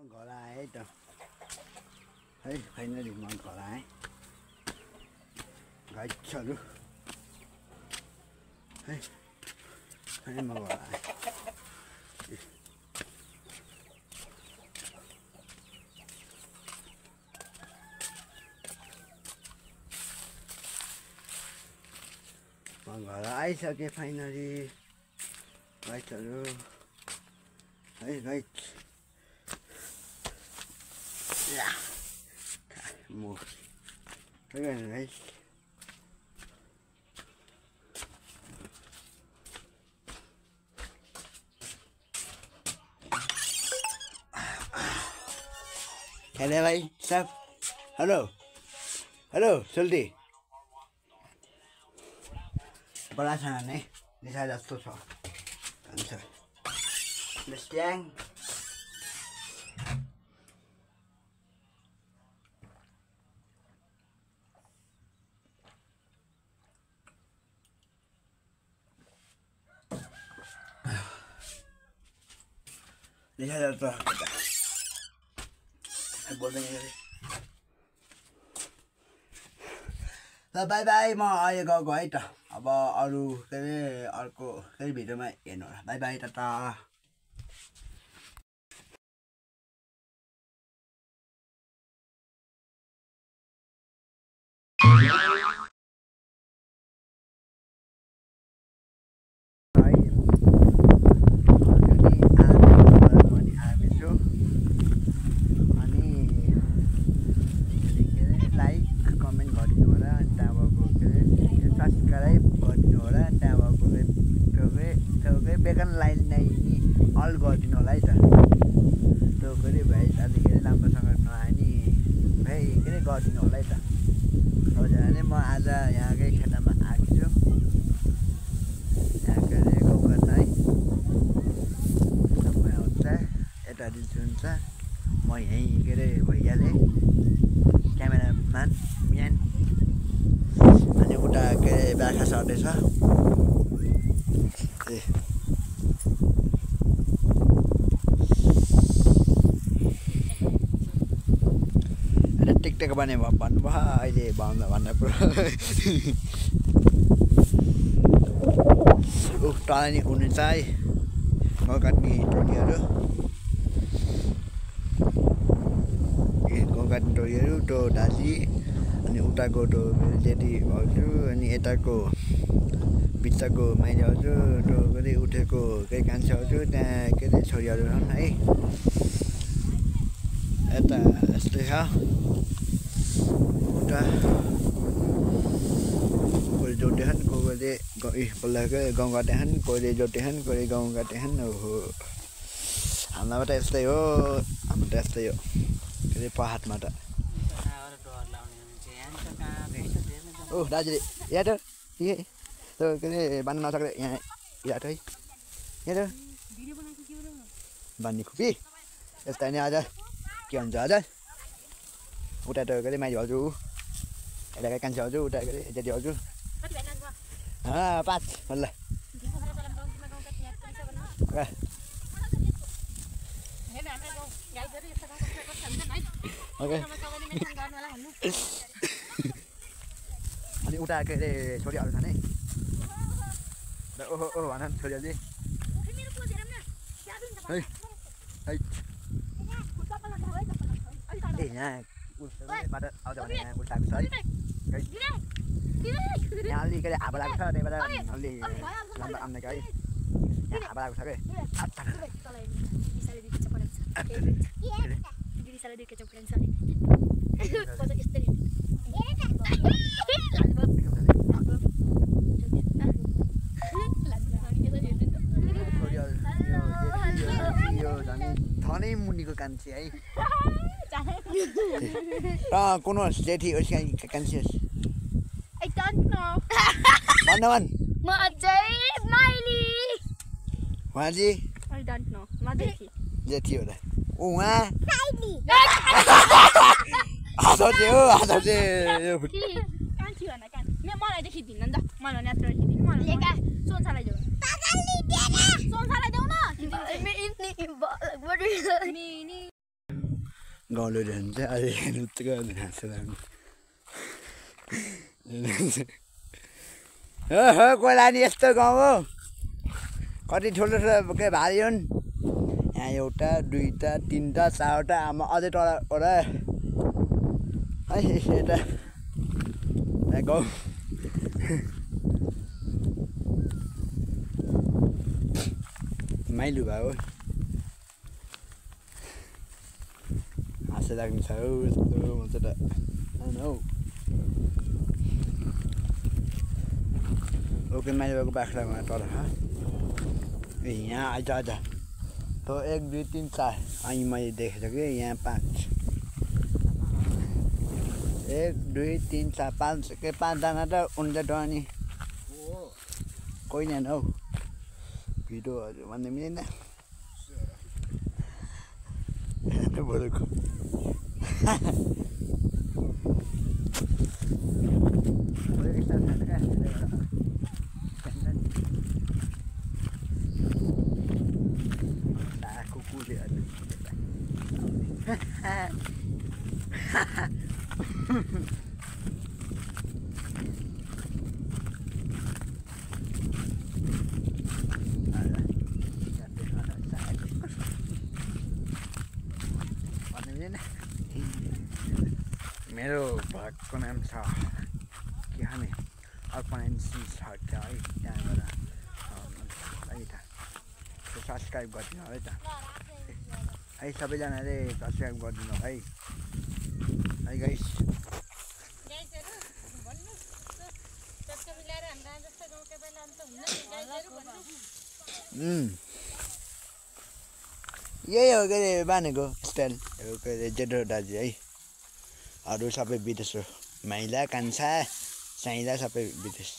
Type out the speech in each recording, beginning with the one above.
घर आएँ त है फाइनली म घर आएँ गाइसहरू है अनि म घर आएँ म घर आइसकेँ फाइनली गाइसहरू है गाइस म गाइस हेलो भाइ साहब हेलो हेलो सोल्टी बडा छ नै निसा जस्तो छ भन्छ Understand? निसा जस्तो बोल्दैन ल बाई बाई म अहिले गएको है त अब अरू के अरे अर्को फेरि भिडियोमा हेर्नु होला बाई बाई टाटा बेगन लाइन नै अल गरिदिनु होला है त त्यो फेरि भाइ अलिकति राम्रोसँग नआए नि भाइ के अरे गरिदिनु होला है त सबैजनाले म आज यहाँकै खेतामा आएको छु यहाँ के अरे गाउँघर है समय हुन्छ यता दिन्छु हुन्छ म यहीँ के अरे भइहालेँ क्यामेराम्यान म्यान अनि उता के अरे बाख्रा सर्दैछ ए टिकटक बने भन्नुभयो अहिले भन्न पुरो तल नि हुनुहुन्छ है गाउँ काट्ने टोलीहरू गाउँ काट्ने टोलीहरू टो दाजी अनि उताको टो जेठी भाउजू अनि यताको बिचको माइली भाउजू टो के अरे उठेको केही कान्छे भाउजू त्यहाँ के अरे छोरीहरू छन् है यता यस्तै छ कोही जोड्दैछन् कोहीले बोल्दाको गाउँ काट्दैछन् कोहीले जोड्दैछन् कोहीले गाउँ काट्दैछन् ओहो हाम्रोमा त यस्तै हो हाम्रो त यस्तै हो के अरे पहाडमा त ओ दाजुले यहाँ त त्यो के अरे बान्नु नसक्ने यहाँ यहाँ त है यहाँ त बान्ने खुपी यस्ता नि आज के हुन्छ आज उता त के अरे माइली भाउजू यता कान्छे भाउजू उता के अरे जेठी भाउजू 5 ल अनि उता के अरे छोरीहरू छन् है ओहो ओहो भन छोरीहरू है है ए यहाँ बाट आउँछ भने यहाँ उल्टाएको छ है यहाँ अलि के अरे हावा लागेको छ त्यही भएर अलि राम्रो आउँदैन है यहाँ हावा लागेको छ के थनै मुनिको कान्छे है कुन जेठी कान्छे I don't know. भन म अझै माइली उहाँजी I don't know. म जेठी जेठी हो त उहाँ माइली हँसाउँछ हो हँसाउँछ कान्छी भन कान मलाई देखिदिन्न नि त मलाई नेत्र देखिदिनु मलाई सोन्सालाई देऊ सोन्सालाई देऊ न गाउँलेहरू हुन्छ अहिले नृत्य गर्नु हाँस्छ हो कोला नि यस्तो गाउँ हो कति ठुलो ठुलो के भारी हुन् यहाँ एउटा दुईवटा तिनवटा चारवटा आमा अझै टोडा है यता गाउँ माइलु भयो हाँसो लाग्ने छ हौ यस्तो मजा त हौ ओके माइलु भएको बाख्रामा तर ए यहाँ आइज आज तो 1 2 3 4 अनि मैले देखेको कि यहाँ 5 1 2 3 4 5 के 5 जना त हुन्छ अनि कोही छैन हौ भिडियोहरू भन्ने मिलेन बोलेको मेरो भगको नाम छ के खाने अर्पणसी छ क्या है त्यहाँबाट सब्सक्राइब गरिदिनु है त है सबैजनाले सब्सक्राइब गरिदिनु है गाइस यही हो के अरे बानेको स्टाइल के अरे जेठो दाजु है अरू सबै विदेश हो माइला कान्छा साइला सबै विदेश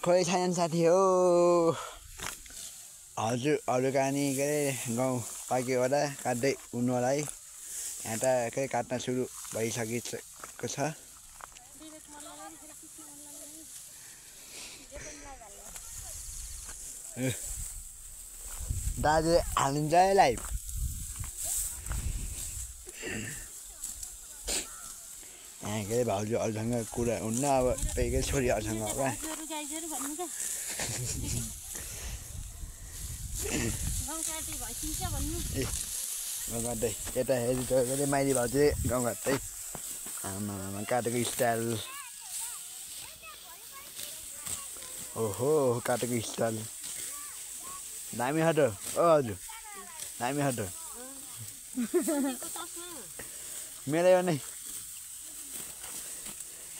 खोइ छैन साथी हो हजुर कहानी के अरे गाउँ पाकेबाट काट्दै हुनु होला है यहाँ त के काट्न सुरु भइसकेको छ दाजु हालिन्छ है लाइभ यहाँ के अरे भाउजूहरूसँग कुरा हुन्न अब पेकै छोरीहरूसँग होला गाउँ काट्दै यता हेरी के अरे माइली भाउजू गाउँ काट्दै आमा काटेको स्टाइल ओहो काटेको स्टाइल दामी हटो ओ हजुर दामी हटो मेरो यो नै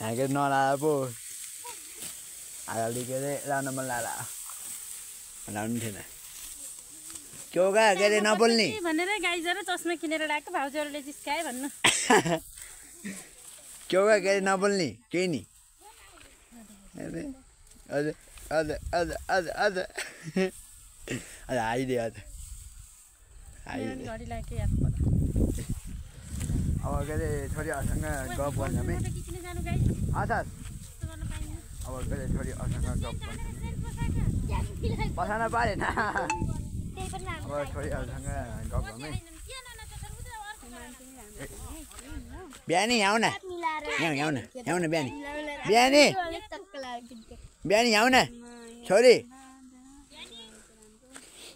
यहाँ के नलाएर पो हालि के अरे लाउन मन लाला लाउनु थिएन के हो के अरे नबोल्ने भनेर गाइजहरु चस्मा किनेर ल्याएको भाउजूहरुले जिस्काए भन्नु के हो के अरे नबोल्ने केही नि अरे अझ अझ अझ अझ अझ अझ आइदियो अझ आइदियो अब के अरे छोरीहरूसँग गफ गर्नु है हजुर अब के अरे छोरीहरूसँग गफ गर्नु बसाउन पारेन अब छोरीहरूसँग गफ गर्नु बिहानी आऊ न यहाँ न बिहानी बिहानी बिहानी आऊ न छोरी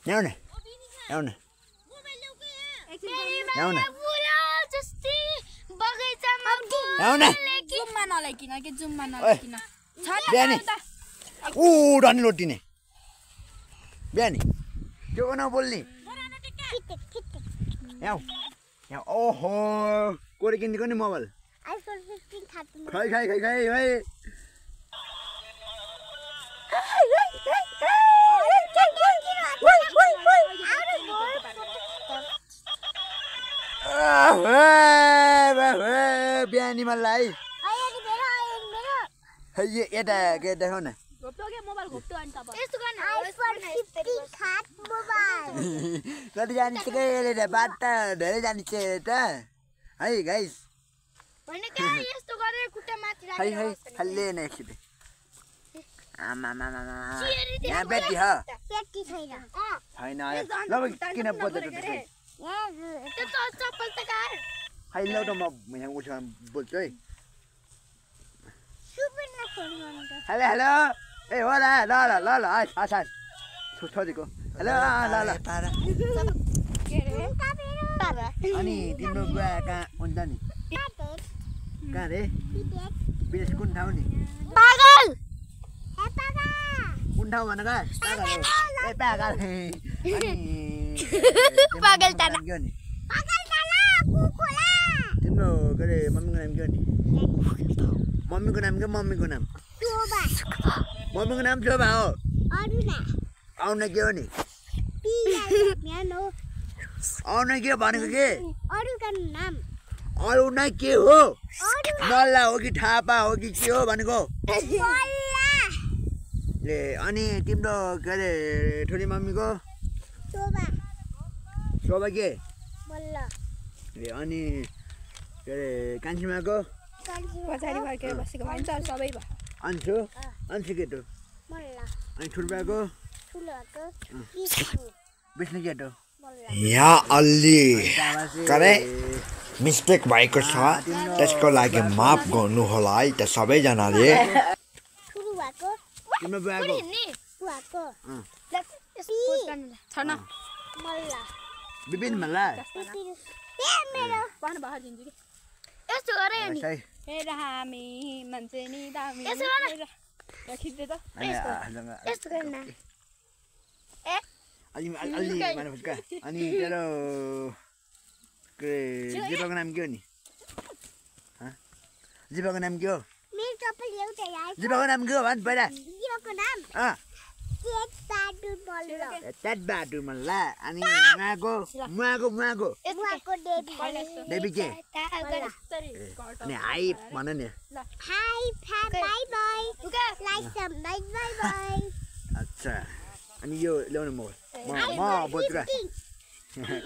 यहाँ न आऊ न आऊ न आऊ न जुम्मा नलाइकिन के जुम्मा नलाइकिन बिहानी ऊ डन्डी लोटिने बिहानी के हो नबोल्ने यहाँ यहाँ ओहो कोरे किनेको नि मोबाइल खै खै खै खै है बिहानी मलाई यता के देखाउ न कति जानिन्छ के बात त धेरै जानिन्छ त है गाइस खै खै खाले नै एकछिन आमा यहाँ बेटी हो त्यति छैन छैन ल किन बोल्दै त्यो चप्पल त कार खै ल त म यहाँ उसँग बोल्छु है सुपिन फोन गर्नु त हेलो हेलो ए हो ल ल ल ल ल आस आस छोरीको हेलो ल ल अनि तिम्रो बुवा कहाँ हुन्छ नि कहाँ रे विदेश कुन ठाउँ नि पागल कुन ठाउँ भन कहाँ ए पागल पागल ताना के हो नि पागल ताना कुकुला तिम्रो के अरे मम्मीको नाम के हो नि मम्मीको नाम के मम्मीको नाम शोभा मम्मीको नाम शोभा हो अरुणा आउन के हो नि म्यानो आउन के भनेको के अरुका नाम अरू नै के हो अरु नल्ला हो कि थापा हो कि के हो भनेको बल्ला ले अनि तिम्रो के अरे ठुली मम्मीको शोभा शोभा के बल्ला ए अनि के अरे कान्छीमाको पछाडि फर्केर बसेको भन्छ सबै भयो अन्सु अन्सु केटो बल्ला अनि ठुल्पाको ठुलोको किसु विष्णु केटो बल्ला यहाँ अलि तामासे करे मिस्टेक भएको छ त्यसको लागि माफ गर्नु होला है त सबैजनाले ठुलो भएको तिम्रो बुवाको बुवाको छैन बल्ला विपिन मल्ला ए मेरो भन भर दिन्छु कि यस्तो गरे नि सही हेर हामी मान्छे नि दामी यसो गर न। खिच्दै त यस्तो गर्न अलि अलि माने फुस्का अनि तेरो के जीवाको नाम के हो नि जीवाको नाम के हो मेरो चप्पल एउटै आयो जीवाको नाम के हो भन् पहिला जीवको नाम तेज बाडु बल्ल त्याट बाटु मल्ला अनि मुवाको मुवाको मुवाको बुवाको डेबी बेबी के अनि हाई भन नि hi bye bye like some like bye bye अच्छा अनि यो ल्याउनु म बोजुका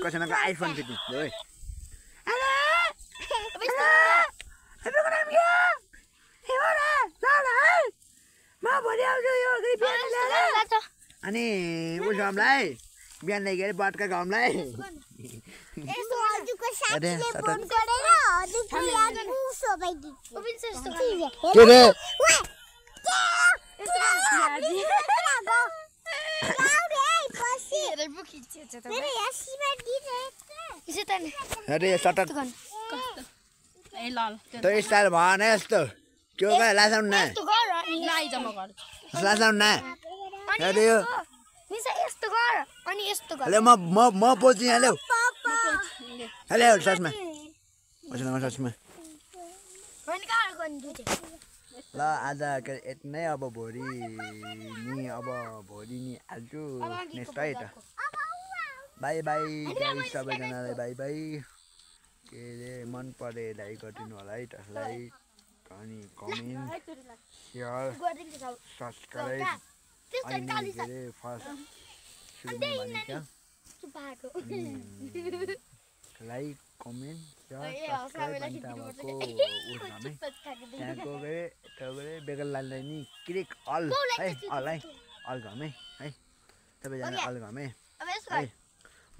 कसैको आइफोन फिटिङ ल है हेलो हेलोको नाम के हो हे हो र ल है म भोलि आउँछु यो बिहान ल्याएर अनि उस गाउँलाई बिहान ल्याइगेर बटका गाउँलाई यस्तो हजुरको साथीले फोन गरेर हजुरको याद सबै दिन्छु के रे अरे सटक ए ल त स्टाइल भएन यस्तो के हो लासाउनु न लाई जम्मा गर लासाउनु न अरे यो यस्तो गर अनि यस्तो गर हेलो म बोल्छु यहाँ ल्याउ हेलो ससमा ससमा ल आज यति नै अब भोलि नि हाल्छु नेक्स्ट है त बाई बाई सबैजनालाई बाई बाई के अरे मन परे लाइक गरिदिनु होला है त लाइक अनि कमेन्ट सेयर सब्सक्राइब अहिले के अरे फर्स्ट सुरुमा भनेको लाइक कमेन्ट सेयर सब्सक्राइब अनि त्यहाँको त्यहाँको गए बेगर लाललाई नि क्लिक अल है अल है अल घमै है सबैजना अल घमै है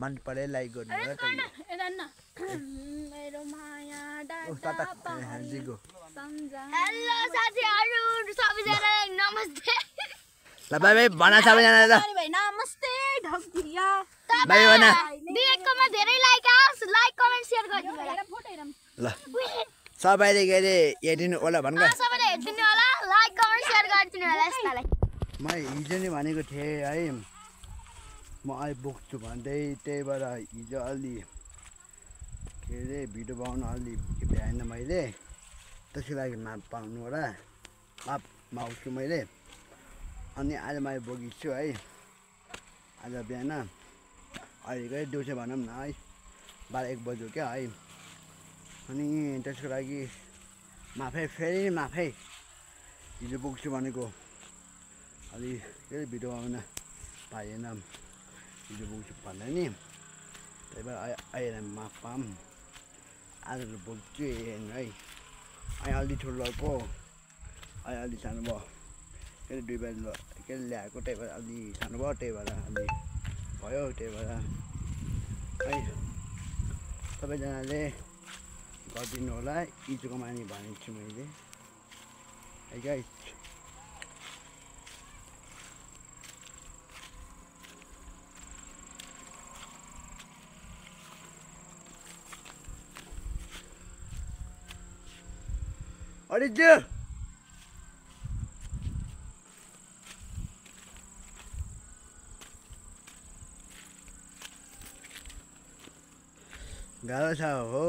मन परे लाइक गर्नु होला मेरो माया जिगो हेलो साथीहरु सबैजनालाई नमस्ते ल बाई बाई भना सबैजना ल भाइ नमस्ते ढकदिया बाई भना विवेककोमा धेरै लाइक आओस् लाइक कमेन्ट सेयर गरिदिनु होला फोटो हेरौँ ल सबैले के अरे हेरिदिनु होला भन सबैले हेरिदिनु होला लाइक कमेन्ट सेयर गरिदिनु होला यस्तालाई म हिजो नै भनेको थिएँ है म आइपुग्छु भन्दै त्यही भएर हिजो अलि के अरे भिडियो बनाउन अलि भ्याएन मैले त्यसको लागि माफ पाउनु होला माफ माग्छु मैले अनि आज म आइपुगेछु है आज बिहान अहिलेकै दिउँसो भनौँ न है 12-1 बज्यो क्या है अनि त्यसको लागि माफै फेरि माफै हिजो पुग्छु भनेको अलि के अरे भिडियो बनाउन पाएन हिजो पुग्छु भन्दा नि त्यही भएर अहिले माफ पाऊँ आज पुग्छु है अहिले अलि ठुलोको अहिले अलि सानो भयो के अरे 2 बजे के अरे ल्याएको त्यही भएर अलि सानो भयो त्यही भएर अलि भयो त्यही भएर है सबैजनाले गरिदिनु होला इजोको मानी भनेको छु मैले है गाइस अरे जे गाह्रो छ हो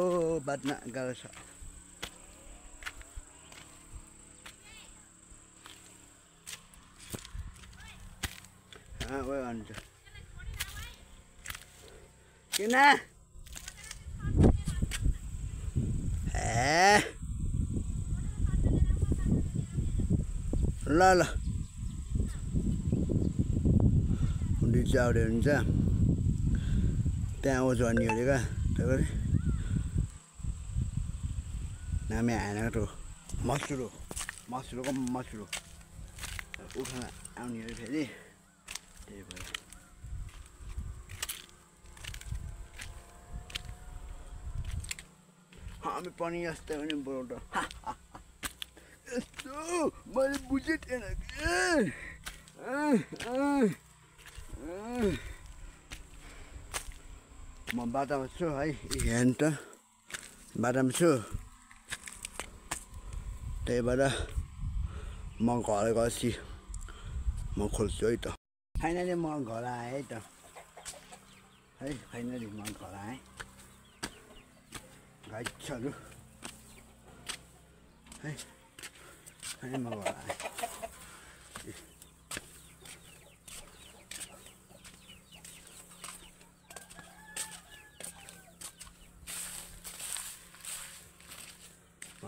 बाँच्न गाह्रो छ गयो भन्छ किन ल ल डिचाउरे हुन्छ त्यहाँ आउँछ अनि अरे क्या त्यही नामै आएन त मसुरो मसुरोको मसुरो उठाउन आउने अरे फेरि त्यही भएर हामी पनि यस्तै हो नि बरु त यस्तो मैले बुझेँ थिएन कि म बाटामा छु है यहाँ त बाटामा छु त्यही भएर म घर गएपछि म खोल्छु है त फाइनली म घर आएँ है त है फाइनली म घर आएँ गाइसहरू है फाइनली म घर आएँ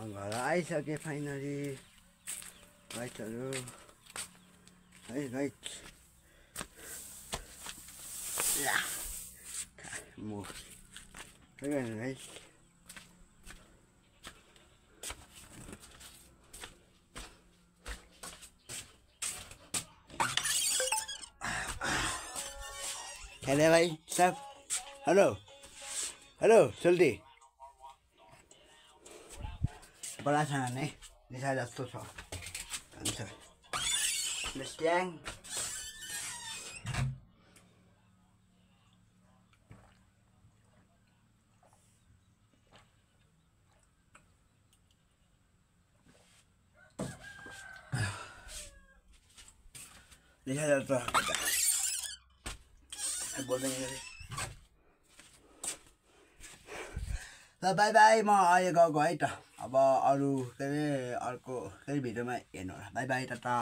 घर आइसकेँ फाइनली गाइसहरू है गाइस म गाइस हेलो भाइ सब हेलो हेलो सोल्टी बडा छ नै निसा जस्तो छ भन्छ Mustang निसा जस्तो बोल्दैन ल बाई बाई म अहिले गएको है त अब अरू के अरे अर्को फेरि भिडियोमा हेर्नु होला बाई बाई टाटा